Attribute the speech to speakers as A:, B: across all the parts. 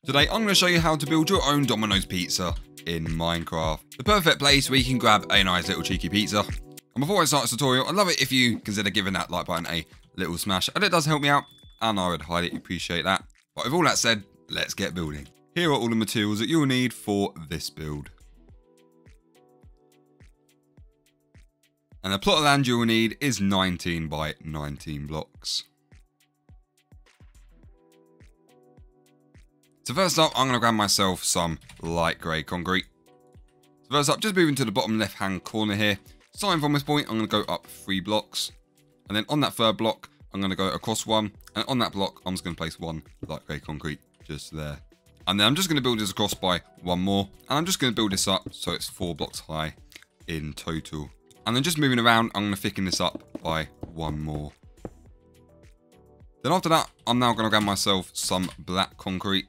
A: Today I'm going to show you how to build your own Domino's pizza in Minecraft. The perfect place where you can grab a nice little cheeky pizza. And before I start this tutorial, I'd love it if you consider giving that like button a little smash, and it does help me out, and I would highly appreciate that. But with all that said, let's get building. Here are all the materials that you'll need for this build. And the plot of land you'll need is 19 by 19 blocks. So first up, I'm going to grab myself some light grey concrete. So first up, just moving to the bottom left hand corner here. Starting from this point, I'm going to go up 3 blocks. And then on that third block, I'm going to go across 1. And on that block, I'm just going to place 1 light grey concrete just there. And then I'm just going to build this across by 1 more. And I'm just going to build this up so it's 4 blocks high in total. And then just moving around, I'm going to thicken this up by 1 more. Then after that, I'm now going to grab myself some black concrete.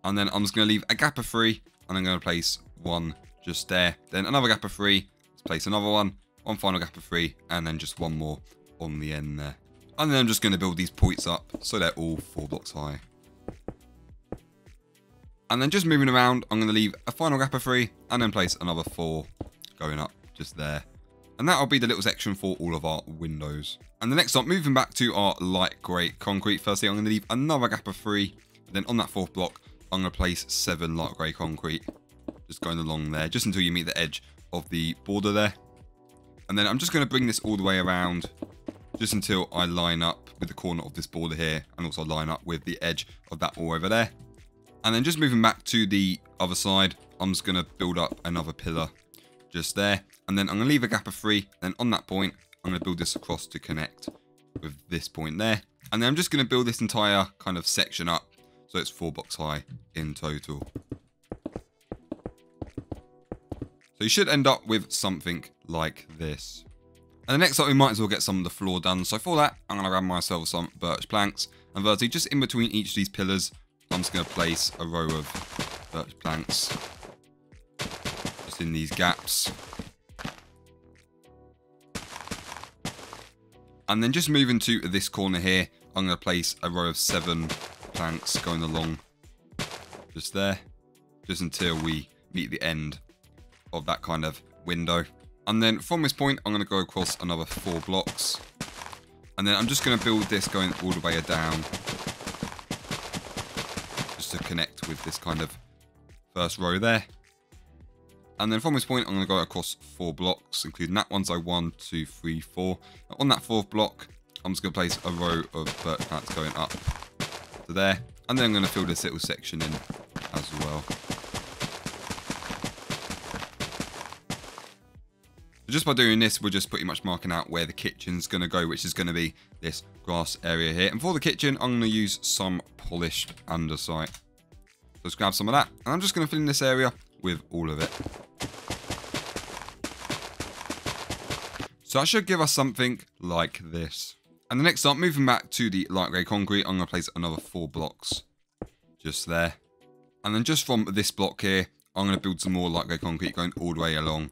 A: And then I'm just going to leave a gap of 3, and I'm going to place 1 just there. Then another gap of 3, let's place another one final gap of 3, and then just 1 more on the end there. And then I'm just going to build these points up so they're all 4 blocks high. And then just moving around, I'm going to leave a final gap of 3, and then place another 4 going up just there. And that'll be the little section for all of our windows. And the next up, moving back to our light grey concrete. Firstly, I'm going to leave another gap of 3. Then on that 4th block, I'm going to place 7 light grey concrete, just going along there, just until you meet the edge of the border there. And then I'm just going to bring this all the way around, just until I line up with the corner of this border here, and also line up with the edge of that wall over there. And then just moving back to the other side, I'm just going to build up another pillar just there. And then I'm going to leave a gap of 3, and on that point, I'm going to build this across to connect with this point there. And then I'm just going to build this entire kind of section up, so it's 4 blocks high in total. So you should end up with something like this. And the next up, we might as well get some of the floor done. So for that, I'm going to grab myself some birch planks. And vertically, just in between each of these pillars, I'm just going to place a row of birch planks. Just in these gaps. And then just moving to this corner here, I'm going to place a row of 7 planks going along just there, just until we meet the end of that kind of window. And then from this point, I'm going to go across another 4 blocks, and then I'm just going to build this going all the way down, just to connect with this kind of first row there. And then from this point, I'm going to go across 4 blocks, including that one, so 1, 2, 3, 4. Now on that 4th block, I'm just going to place a row of birch planks going up to there, and then I'm going to fill this little section in as well. So just by doing this, we're just pretty much marking out where the kitchen's going to go, which is going to be this grass area here. And for the kitchen, I'm going to use some polished andesite. So let's grab some of that, and I'm just going to fill in this area with all of it. So that should give us something like this. And the next up, moving back to the light grey concrete, I'm going to place another 4 blocks just there. And then just from this block here, I'm going to build some more light grey concrete going all the way along,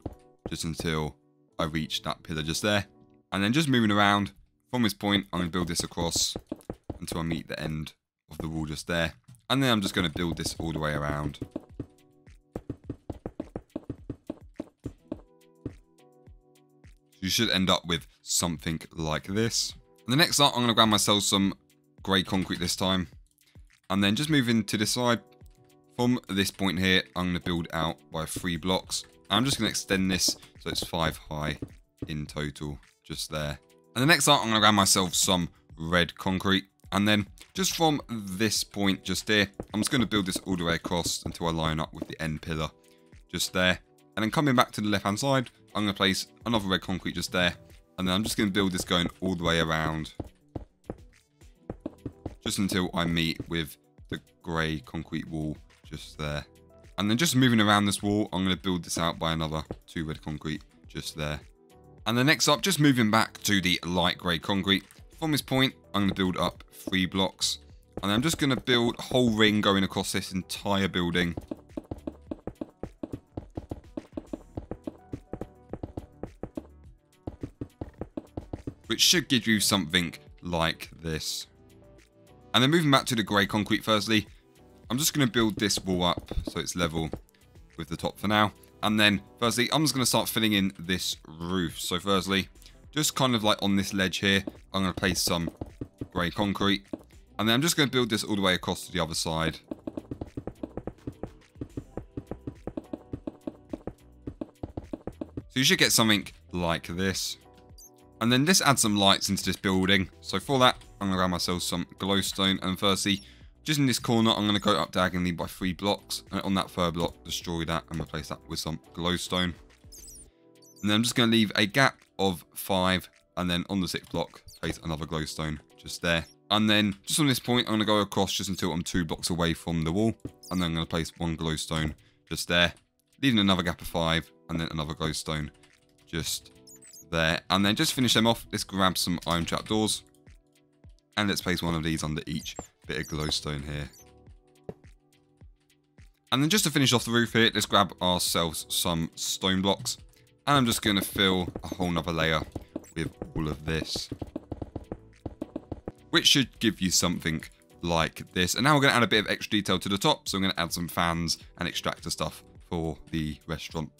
A: just until I reach that pillar just there. And then just moving around, from this point, I'm going to build this across until I meet the end of the wall just there. And then I'm just going to build this all the way around. You should end up with something like this. And the next up, I'm going to grab myself some grey concrete this time. And then just moving to the side, from this point here, I'm going to build out by 3 blocks. And I'm just going to extend this so it's 5 high in total, just there. And the next up, I'm going to grab myself some red concrete. And then just from this point just here, I'm just going to build this all the way across until I line up with the end pillar, just there. And then coming back to the left hand side, I'm going to place another red concrete just there. And then I'm just going to build this going all the way around, just until I meet with the grey concrete wall just there. And then just moving around this wall, I'm going to build this out by another 2 red concrete just there. And then next up, just moving back to the light grey concrete. From this point, I'm going to build up 3 blocks. And I'm just going to build a whole ring going across this entire building. Which should give you something like this. And then moving back to the grey concrete firstly, I'm just going to build this wall up so it's level with the top for now. And then firstly, I'm just going to start filling in this roof. So firstly, just kind of like on this ledge here, I'm going to place some grey concrete. And then I'm just going to build this all the way across to the other side. So you should get something like this. And then this adds some lights into this building. So for that, I'm going to grab myself some glowstone. And firstly, just in this corner, I'm going to go up diagonally by 3 blocks. And on that 3rd block, destroy that and replace that with some glowstone. And then I'm just going to leave a gap of 5. And then on the 6th block, place another glowstone just there. And then just on this point, I'm going to go across just until I'm 2 blocks away from the wall. And then I'm going to place 1 glowstone just there. Leaving another gap of 5. And then another glowstone just there. And then just finish them off. Let's grab some iron trapdoors. And let's place one of these under each bit of glowstone here. And then just to finish off the roof here, let's grab ourselves some stone blocks. And I'm just going to fill a whole nother layer with all of this, which should give you something like this. And now we're going to add a bit of extra detail to the top. So I'm going to add some fans and extractor stuff for the restaurant.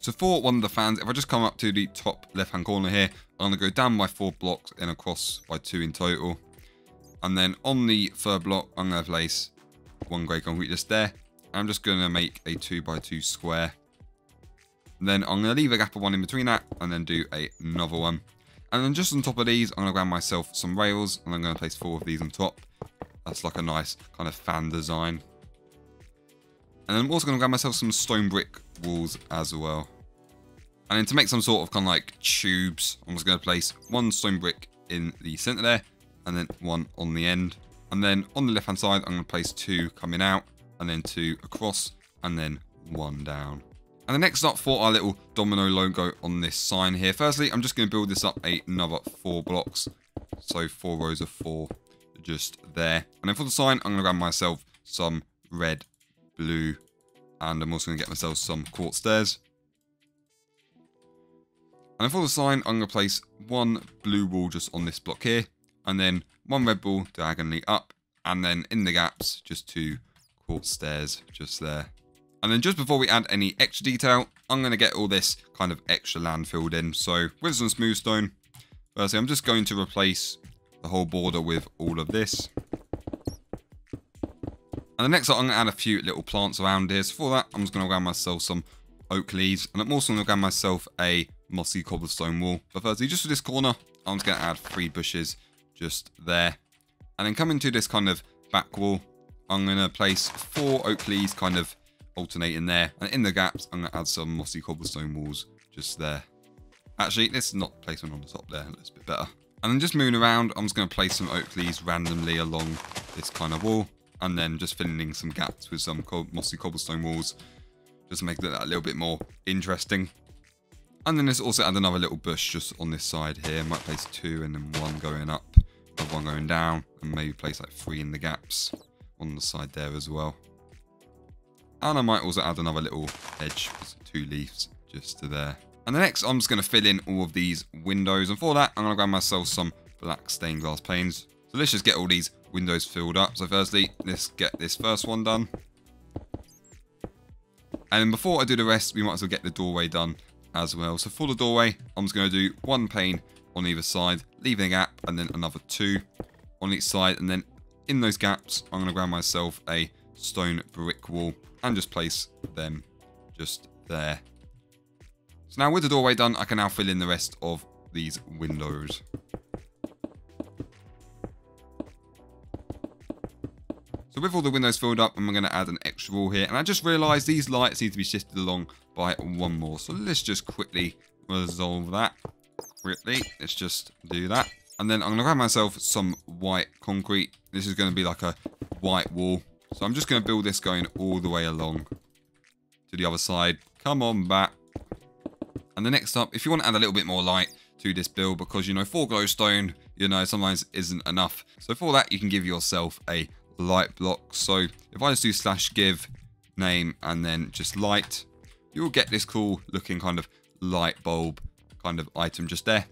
A: So for one of the fans, if I just come up to the top left-hand corner here, I'm going to go down by 4 blocks and across by 2 in total. And then on the 3rd block, I'm going to place 1 grey concrete just there. I'm just going to make a 2 by 2 square. And then I'm going to leave a gap of 1 in between that and then do another one. And then just on top of these, I'm going to grab myself some rails and I'm going to place 4 of these on top. That's like a nice kind of fan design. And then I'm also going to grab myself some stone brick walls as well. And then to make some sort of kind of like tubes, I'm just going to place 1 stone brick in the center there. And then 1 on the end. And then on the left hand side, I'm going to place 2 coming out. And then 2 across. And then 1 down. And then next up for our little domino logo on this sign here. Firstly, I'm just going to build this up another 4 blocks. So 4 rows of 4 just there. And then for the sign, I'm going to grab myself some red, blue, and I'm also going to get myself some quartz stairs. And then for the sign, I'm going to place 1 blue wall just on this block here. And then 1 red wall diagonally up. And then in the gaps, just 2 quartz stairs just there. And then just before we add any extra detail, I'm going to get all this kind of extra land filled in. So with some smooth stone, firstly, I'm just going to replace the whole border with all of this. And the next up, I'm going to add a few little plants around here. So for that, I'm just going to grab myself some oak leaves. And I'm also going to grab myself a mossy cobblestone wall. But firstly, just for this corner, I'm just going to add 3 bushes just there. And then coming to this kind of back wall, I'm going to place 4 oak leaves kind of alternating there. And in the gaps, I'm going to add some mossy cobblestone walls just there. Actually, let's not place one on the top there. That's a bit better. And then just moving around, I'm just going to place some oak leaves randomly along this kind of wall. And then just filling in some gaps with some mossy cobblestone walls. Just to make that a little bit more interesting. And then let's also add another little bush just on this side here. Might place 2 and then 1 going up. And 1 going down. And maybe place like 3 in the gaps on the side there as well. And I might also add another little edge with 2 leaves just to there. And the next, I'm just going to fill in all of these windows. And for that, I'm going to grab myself some black stained glass panes. So let's just get all these windows filled up. So firstly, let's get this first one done. And then before I do the rest, we might as well get the doorway done as well. So for the doorway, I'm just going to do 1 pane on either side, leaving a gap, and then another 2 on each side. And then in those gaps, I'm going to grab myself a stone brick wall and just place them just there. So now with the doorway done, I can now fill in the rest of these windows. So with all the windows filled up, I'm going to add an extra wall here. And I just realised these lights need to be shifted along by 1 more. So let's just quickly resolve that. Let's just do that. And then I'm going to grab myself some white concrete. This is going to be like a white wall. So I'm just going to build this going all the way along to the other side. Come on back. And the next up, if you want to add a little bit more light to this build, because, you know, 4 glowstone, you know, sometimes isn't enough. So for that, you can give yourself a light block. So if I just do /give name and then just light, you'll get this cool looking kind of light bulb kind of item just there.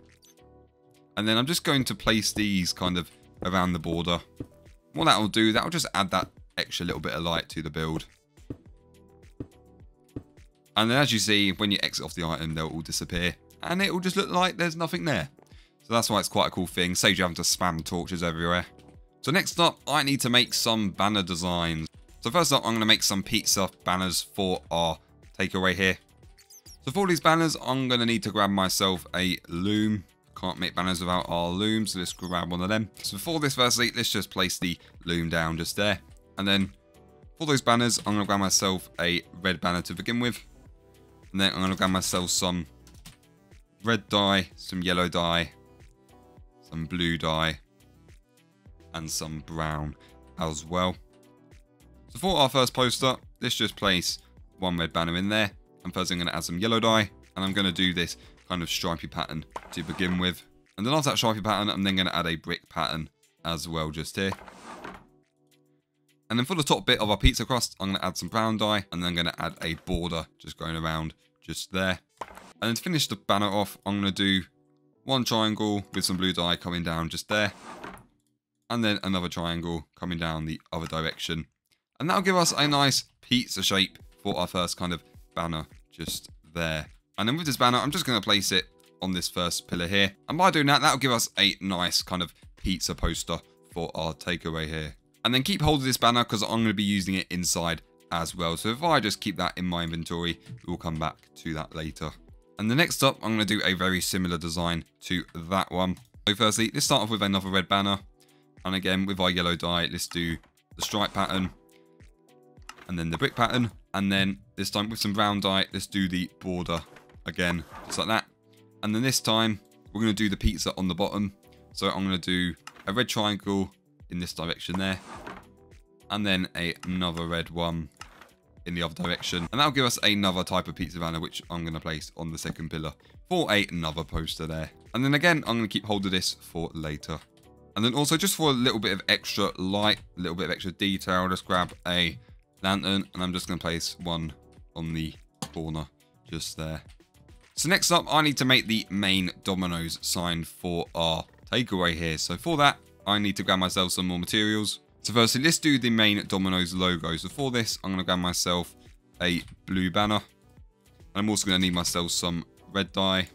A: And then I'm just going to place these kind of around the border. What that will do, that will just add that extra little bit of light to the build. And then as you see, when you exit off the item, they'll all disappear. And it will just look like there's nothing there. So that's why it's quite a cool thing. Saves you having to spam torches everywhere. So next up, I need to make some banner designs. So first up, I'm going to make some pizza banners for our takeaway here. So for all these banners, I'm going to need to grab myself a loom. Can't make banners without our loom, so let's grab one of them. So for this firstly, let's just place the loom down just there. And then for those banners, I'm going to grab myself a red banner to begin with. And then I'm going to grab myself some red dye, some yellow dye, some blue dye, and some brown as well. So for our first poster, let's just place one red banner in there. And first I'm going to add some yellow dye. And I'm going to do this kind of stripy pattern to begin with. And then after that stripy pattern, I'm then going to add a brick pattern as well just here. And then for the top bit of our pizza crust, I'm going to add some brown dye. And then I'm going to add a border just going around just there. And then to finish the banner off, I'm going to do one triangle with some blue dye coming down just there. And then another triangle coming down the other direction. And that'll give us a nice pizza shape for our first kind of banner just there. And then with this banner, I'm just going to place it on this first pillar here. And by doing that, that'll give us a nice kind of pizza poster for our takeaway here. And then keep hold of this banner because I'm going to be using it inside as well. So if I just keep that in my inventory, we'll come back to that later. And the next up, I'm going to do a very similar design to that one. So firstly, let's start off with another red banner. And again, with our yellow dye, let's do the stripe pattern. And then the brick pattern. And then this time with some brown dye, let's do the border again, just like that. And then this time, we're going to do the pizza on the bottom. So I'm going to do a red triangle in this direction there. And then another red one in the other direction. And that'll give us another type of pizza banner, which I'm going to place on the second pillar for another poster there. And then again, I'm going to keep hold of this for later. And then also just for a little bit of extra light, a little bit of extra detail, just grab a lantern and I'm just going to place one on the corner just there. So next up, I need to make the main Domino's sign for our takeaway here. So for that, I need to grab myself some more materials. So firstly, let's do the main Domino's logo. So for this, I'm going to grab myself a blue banner. And I'm also going to need myself some red dye,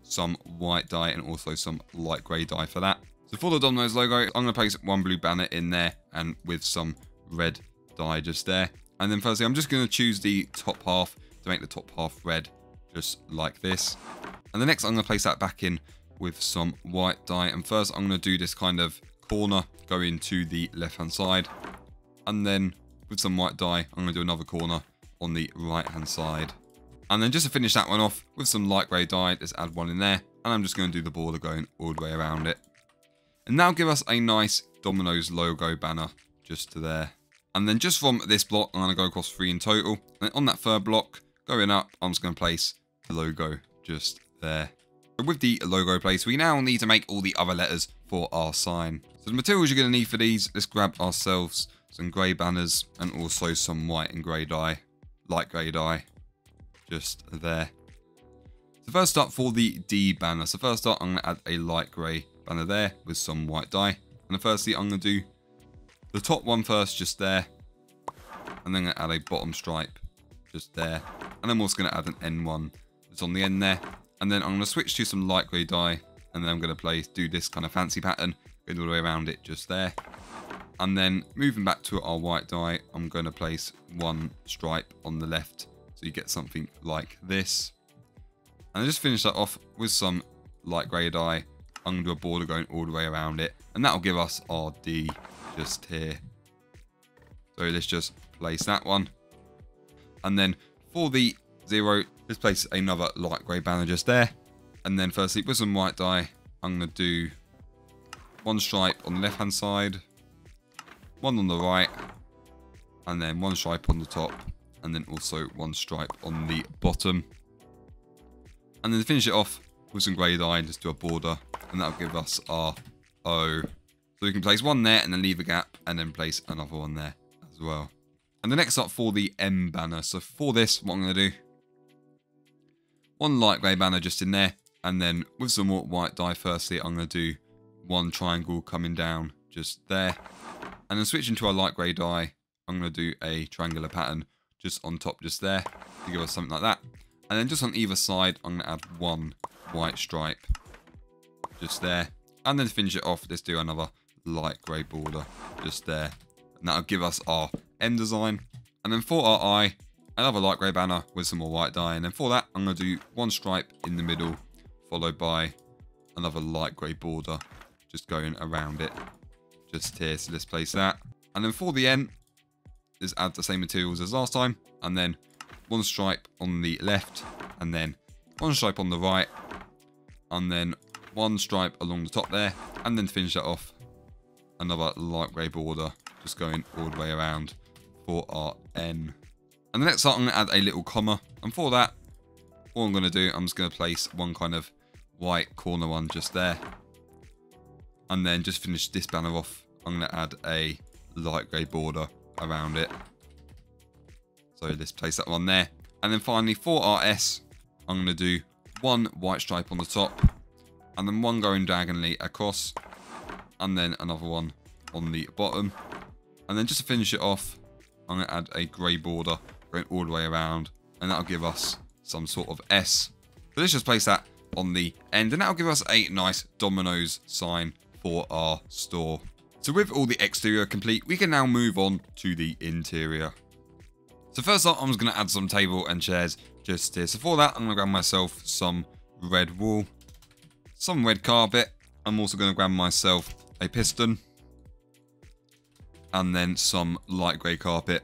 A: some white dye, and also some light grey dye for that. So for the Domino's logo, I'm going to place one blue banner in there and with some red dye just there. And then firstly, I'm just going to choose the top half to make the top half red, just like this. And the next, I'm going to place that back in with some white dye. And first, I'm going to do this kind of corner going to the left-hand side. And then with some white dye, I'm going to do another corner on the right-hand side. And then just to finish that one off with some light grey dye, let's add one in there. And I'm just going to do the border going all the way around it. And now give us a nice Domino's logo banner just to there. And then just from this block, I'm going to go across 3 in total. And on that third block, going up, I'm just going to place the logo just there. So with the logo place, we now need to make all the other letters for our sign. So the materials you're going to need for these, let's grab ourselves some grey banners and also some white and grey dye, light grey dye, just there. So first up for the D banner. So first up, I'm going to add a light grey banner there with some white dye. And firstly, I'm going to do the top one first, just there. And then I'm going to add a bottom stripe just there. And I'm also going to add an end one that's on the end there. And then I'm going to switch to some light grey dye. And then I'm going to do this kind of fancy pattern, going all the way around it just there. And then moving back to our white dye, I'm going to place one stripe on the left. So you get something like this. And I just finish that off with some light grey dye. I'm going to do a border going all the way around it. And that'll give us our D just here. So let's just place that one. And then for the 0, let's place another light grey banner just there. And then firstly, with some white dye, I'm going to do one stripe on the left hand side, one on the right, and then one stripe on the top, and then also one stripe on the bottom. And then to finish it off with some grey dye, just do a border, and that'll give us our O. So we can place one there and then leave a gap, and then place another one there as well. And the next up for the M banner. So for this, what I'm going to do, one light grey banner just in there, and then with some more white dye firstly, I'm going to do one triangle coming down just there. And then switching to our light grey dye, I'm going to do a triangular pattern just on top, just there, to give us something like that. And then just on either side, I'm going to add one white stripe, just there. And then to finish it off, let's do another light grey border, just there. And that'll give us our end design. And then for our eye, another light grey banner with some more white dye. And then for that, I'm going to do one stripe in the middle, followed by another light grey border, just going around it, just here. So let's place that. And then for the end, let's add the same materials as last time. And then one stripe on the left, and then one stripe on the right, and then one stripe along the top there. And then to finish that off, another light grey border, just going all the way around for our N. And the next part, I'm going to add a little comma. And for that, all I'm going to do, I'm just going to place one kind of white corner one just there. And then just finish this banner off, I'm going to add a light grey border around it. So let's place that one there. And then finally for our S, I'm going to do one white stripe on the top, and then one going diagonally across, and then another one on the bottom. And then just to finish it off, I'm going to add a grey border going all the way around, and that'll give us some sort of S. So let's just place that on the end, and that'll give us a nice Domino's sign for our store. So with all the exterior complete, we can now move on to the interior. So first up, I'm just going to add some table and chairs just here. So for that, I'm going to grab myself some red wool, some red carpet. I'm also going to grab myself a piston, and then some light grey carpet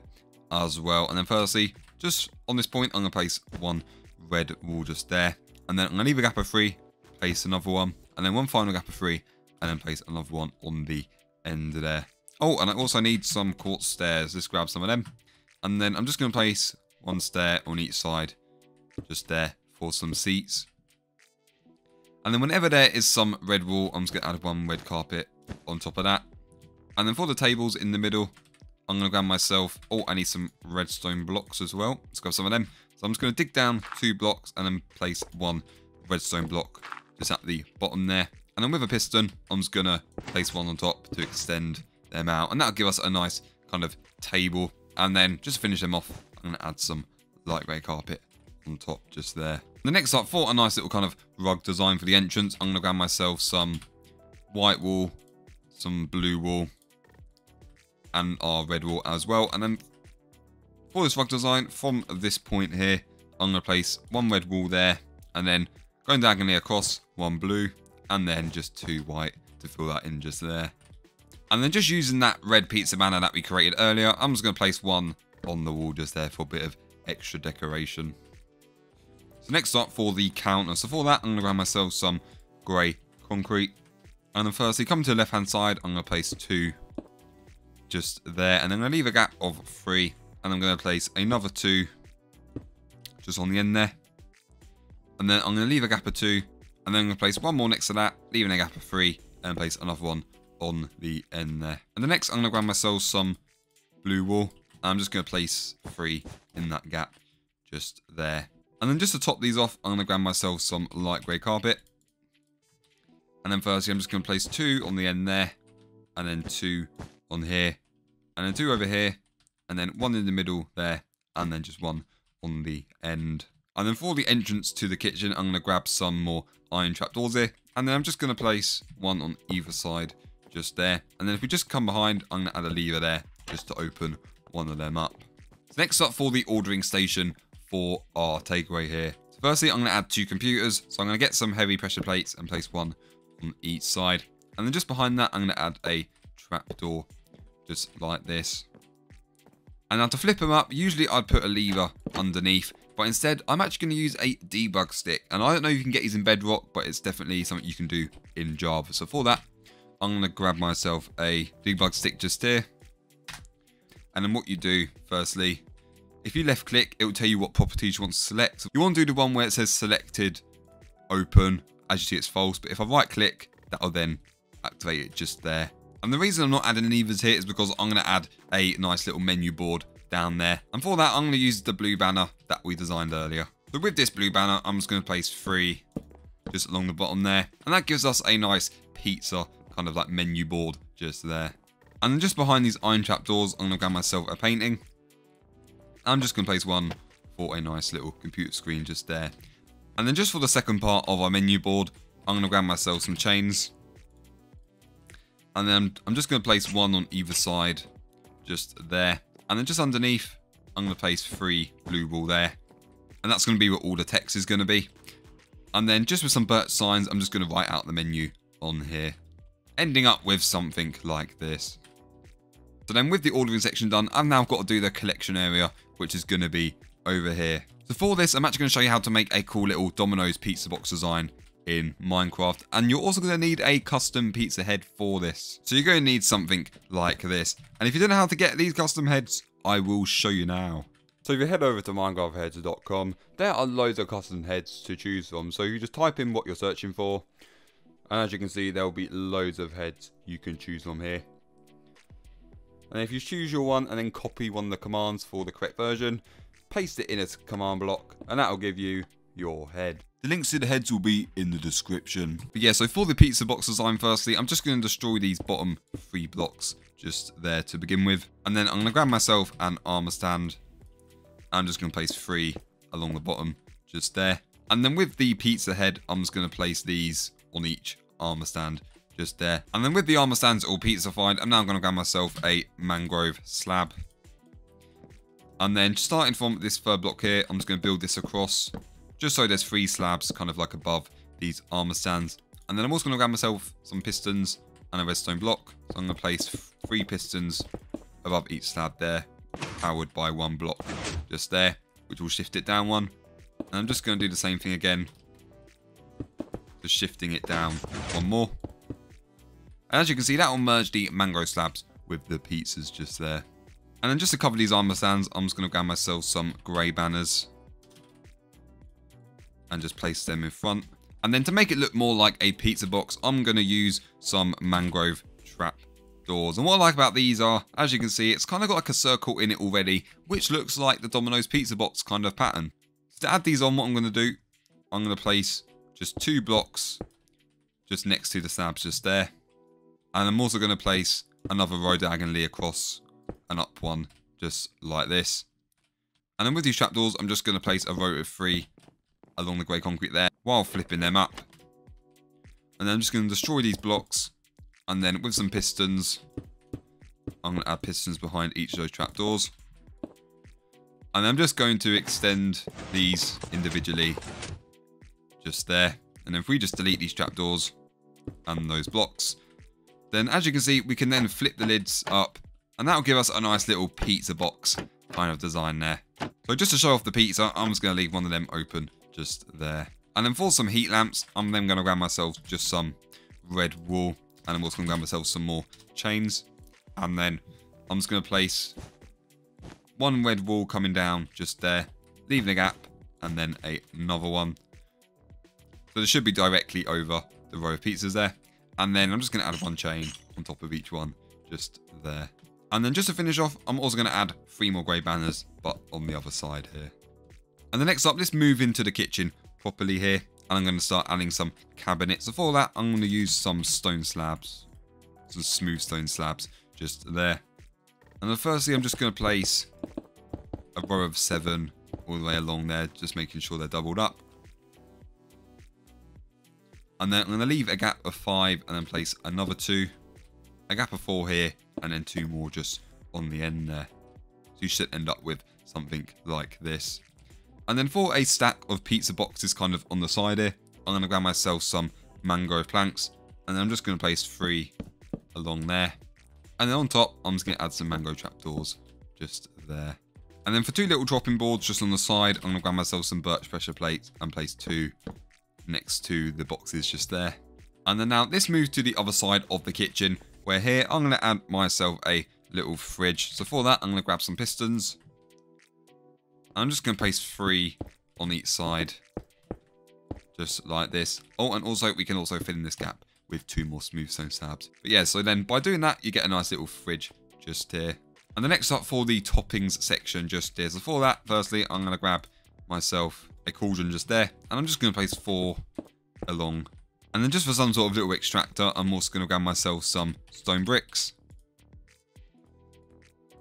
A: as well. And then firstly, just on this point, I'm going to place one red wool just there. And then I'm going to leave a gap of 3, place another one, and then one final gap of 3, and then place another one on the end there. Oh, and I also need some quartz stairs. Let's grab some of them. And then I'm just going to place one stair on each side, just there, for some seats. And then whenever there is some red wool, I'm just going to add one red carpet on top of that. And then for the tables in the middle, I'm going to grab myself... Oh, I need some redstone blocks as well. Let's grab some of them. So I'm just going to dig down 2 blocks and then place one redstone block just at the bottom there. And then with a piston, I'm just going to place one on top to extend them out. And that'll give us a nice kind of table. And then just to finish them off, I'm going to add some light grey carpet on top just there. The next up, for a nice little kind of rug design for the entrance, I'm going to grab myself some white wool, some blue wool, and our red wool as well. And then for this rug design, from this point here, I'm going to place one red wool there, and then going diagonally across, one blue, and then just 2 white to fill that in just there. And then just using that red pizza banner that we created earlier, I'm just going to place one on the wall just there for a bit of extra decoration. So next up, for the counter. So for that, I'm going to grab myself some grey concrete. And then firstly, come to the left hand side, I'm going to place 2 just there. And then I'm going to leave a gap of 3. And I'm going to place another 2 just on the end there. And then I'm going to leave a gap of 2. And then I'm going to place one more next to that, leaving a gap of 3. And place another one on the end there. And the next, I'm going to grab myself some blue wool. And I'm just going to place 3 in that gap just there. And then just to top these off, I'm going to grab myself some light grey carpet. And then firstly, I'm just going to place 2 on the end there. And then 2 on here. And then 2 over here. And then 1 in the middle there. And then just 1 on the end. And then for the entrance to the kitchen, I'm going to grab some more iron trapdoors here. And then I'm just going to place 1 on either side just there. And then if we just come behind, I'm going to add a lever there just to open one of them up. So next up, for the ordering station for our takeaway here. So firstly, I'm going to add 2 computers. So I'm going to get some heavy pressure plates and place 1 on each side. And then just behind that, I'm going to add a trapdoor just like this. And now to flip them up, usually I'd put a lever underneath, but instead I'm actually going to use a debug stick. And I don't know if you can get these in Bedrock, but it's definitely something you can do in Java. So for that, I'm going to grab myself a debug stick just here. And then what you do, firstly, if you left click, it will tell you what properties you want to select. You want to do the one where it says selected, open. As you see, it's false. But if I right click, that'll then activate it just there. And the reason I'm not adding levers here is because I'm going to add a nice little menu board down there. And for that, I'm going to use the blue banner that we designed earlier. So with this blue banner, I'm just going to place 3 just along the bottom there. And that gives us a nice pizza kind of like menu board just there. And then just behind these iron trapdoors, I'm going to grab myself a painting. I'm just going to place one for a nice little computer screen just there. And then just for the second part of our menu board, I'm going to grab myself some chains. And then I'm just going to place one on either side, just there. And then just underneath, I'm going to place 3 blue wool there. And that's going to be where all the text is going to be. And then just with some birch signs, I'm just going to write out the menu on here, ending up with something like this. So then with the ordering section done, I've now got to do the collection area, which is going to be over here. So for this, I'm actually going to show you how to make a cool little Domino's pizza box design in Minecraft. And you're also going to need a custom pizza head for this. So you're going to need something like this. And if you don't know how to get these custom heads, I will show you now. So if you head over to minecraftheads.com, there are loads of custom heads to choose from. So you just type in what you're searching for. And as you can see, there will be loads of heads you can choose from here. And if you choose your one and then copy one of the commands for the correct version, paste it in a command block, and that will give you your head. The links to the heads will be in the description. But yeah, so for the pizza box design, firstly, I'm just going to destroy these bottom 3 blocks just there to begin with. And then I'm going to grab myself an armor stand. I'm just going to place 3 along the bottom just there. And then with the pizza head, I'm just going to place these on each armor stand just there. And then with the armor stands all pizza-fied, I'm now going to grab myself a mangrove slab. And then starting from this 3rd block here, I'm just going to build this across, just so there's 3 slabs kind of like above these armor stands. And then I'm also going to grab myself some pistons and a redstone block. So I'm going to place 3 pistons above each slab there, powered by 1 block just there, which will shift it down 1. And I'm just going to do the same thing again, just shifting it down 1 more. And as you can see, that will merge the mangrove slabs with the pizzas just there. And then just to cover these armor stands, I'm just going to grab myself some grey banners and just place them in front. And then to make it look more like a pizza box, I'm going to use some mangrove trap doors. And what I like about these are, as you can see, it's kind of got like a circle in it already, which looks like the Domino's pizza box kind of pattern. So to add these on, what I'm going to do, I'm going to place just 2 blocks just next to the slabs just there. And I'm also going to place another row diagonally across and up 1, just like this. And then with these trapdoors, I'm just going to place a row of 3 along the grey concrete there, while flipping them up. And then I'm just going to destroy these blocks. And then with some pistons, I'm going to add pistons behind each of those trapdoors. And I'm just going to extend these individually, just there. And then if we just delete these trapdoors and those blocks, then as you can see, we can then flip the lids up, and that'll give us a nice little pizza box kind of design there. So just to show off the pizza, I'm just going to leave one of them open just there. And then for some heat lamps, I'm then going to grab myself just some red wool, and I'm also going to grab myself some more chains. And then I'm just going to place 1 red wool coming down just there, leaving a gap, and then another one. So this should be directly over the row of pizzas there. And then I'm just going to add 1 chain on top of each one, just there. And then just to finish off, I'm also going to add 3 more grey banners, but on the other side here. And the next up, let's move into the kitchen properly here. And I'm going to start adding some cabinets. So for that, I'm going to use some stone slabs, some smooth stone slabs, just there. And then firstly, I'm just going to place a row of 7 all the way along there, just making sure they're doubled up. And then I'm going to leave a gap of 5 and then place another 2. A gap of 4 here and then 2 more just on the end there. So you should end up with something like this. And then for a stack of pizza boxes kind of on the side here, I'm going to grab myself some mangrove planks. And then I'm just going to place 3 along there. And then on top, I'm just going to add some mangrove trapdoors just there. And then for 2 little dropping boards just on the side, I'm going to grab myself some birch pressure plates and place 2 next to the boxes just there. And then now this moves to the other side of the kitchen, where here I'm going to add myself a little fridge. So for that, I'm going to grab some pistons. I'm just going to place 3 on each side, just like this. Oh, and also we can also fill in this gap with 2 more smooth stone slabs. But yeah, so then by doing that, you get a nice little fridge just here. And the next up for the toppings section just here. So for that, firstly, I'm going to grab myself a cauldron just there. And I'm just going to place 4 along And then just for some sort of little extractor, I'm also going to grab myself some stone bricks.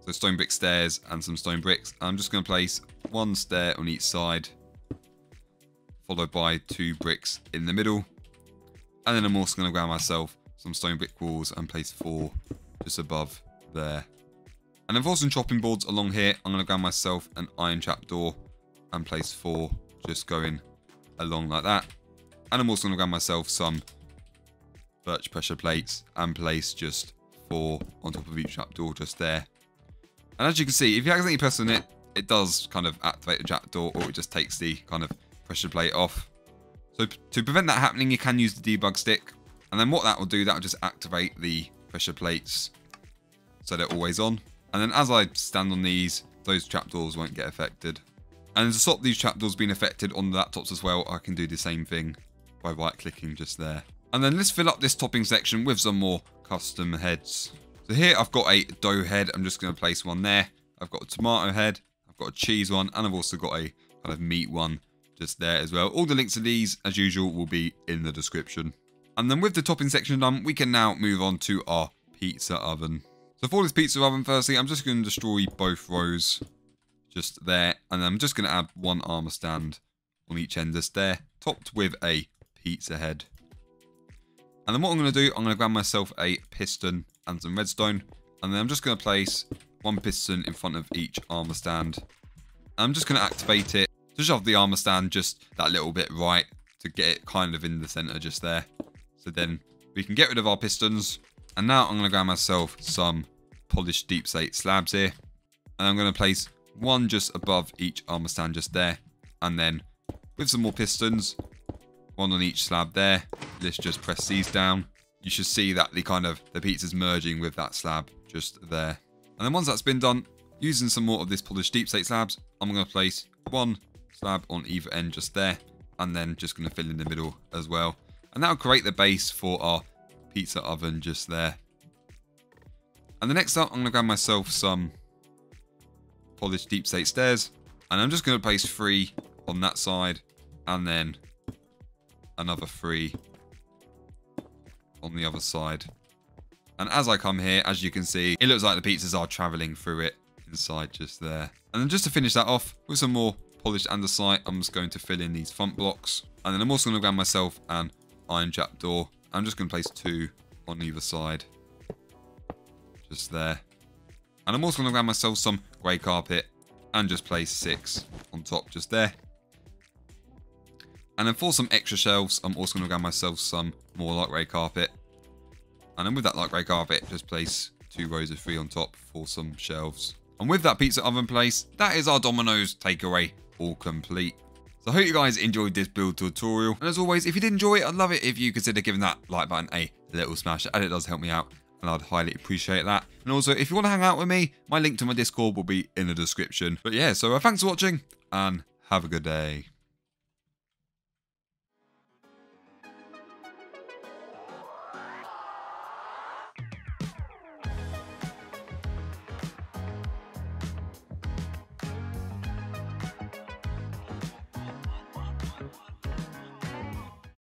A: So stone brick stairs and some stone bricks. I'm just going to place 1 stair on each side, followed by 2 bricks in the middle. And then I'm also going to grab myself some stone brick walls and place 4 just above there. And then for some chopping boards along here, I'm going to grab myself an iron trapdoor and place 4 just going along like that. And I'm also going to grab myself some birch pressure plates and place just 4 on top of each trapdoor just there. And as you can see, if you accidentally press on it, it does kind of activate the trapdoor, or it just takes the kind of pressure plate off. So to prevent that happening, you can use the debug stick. And then what that will do, that will just activate the pressure plates so they're always on. And then as I stand on these, those trapdoors won't get affected. And to stop these trapdoors being affected on the laptops as well, I can do the same thing by right-clicking just there. And then let's fill up this topping section with some more custom heads. So here I've got a dough head. I'm just going to place 1 there. I've got a tomato head. I've got a cheese one. And I've also got a kind of meat one just there as well. All the links to these, as usual, will be in the description. And then with the topping section done, we can now move on to our pizza oven. So for this pizza oven, firstly, I'm just going to destroy both rows just there. And I'm just going to add 1 armor stand on each end just there, topped with a pizza head. And then what I'm going to do, I'm going to grab myself a piston and some redstone. And then I'm just going to place 1 piston in front of each armor stand. I'm just going to activate it to shove the armor stand just that little bit right to get it kind of in the center just there. So then we can get rid of our pistons. And now I'm going to grab myself some polished deep slate slabs here. And I'm going to place 1 just above each armor stand just there. And then with some more pistons, 1 on each slab there. Let's just press these down. You should see that the pizza's merging with that slab just there. And then once that's been done, using some more of this polished deep slate slabs, I'm going to place 1 slab on either end just there. And then just going to fill in the middle as well. And that'll create the base for our pizza oven just there. And the next up, I'm going to grab myself some polished deep slate stairs. And I'm just going to place 3 on that side. And then another 3 on the other side. And as I come here, as you can see, it looks like the pizzas are traveling through it inside just there. And then just to finish that off with some more polished andesite, I'm just going to fill in these front blocks. And then I'm also going to grab myself an iron trapdoor. I'm just going to place 2 on either side just there. And I'm also going to grab myself some grey carpet and just place 6 on top just there. And then for some extra shelves, I'm also going to grab myself some more light grey carpet. And then with that light grey carpet, just place 2 rows of 3 on top for some shelves. And with that pizza oven place, that is our Domino's takeaway all complete. So I hope you guys enjoyed this build tutorial. And as always, if you did enjoy it, I'd love it if you consider giving that like button a little smash, and it does help me out. And I'd highly appreciate that. And also, if you want to hang out with me, my link to my Discord will be in the description. But yeah, so thanks for watching, and have a good day.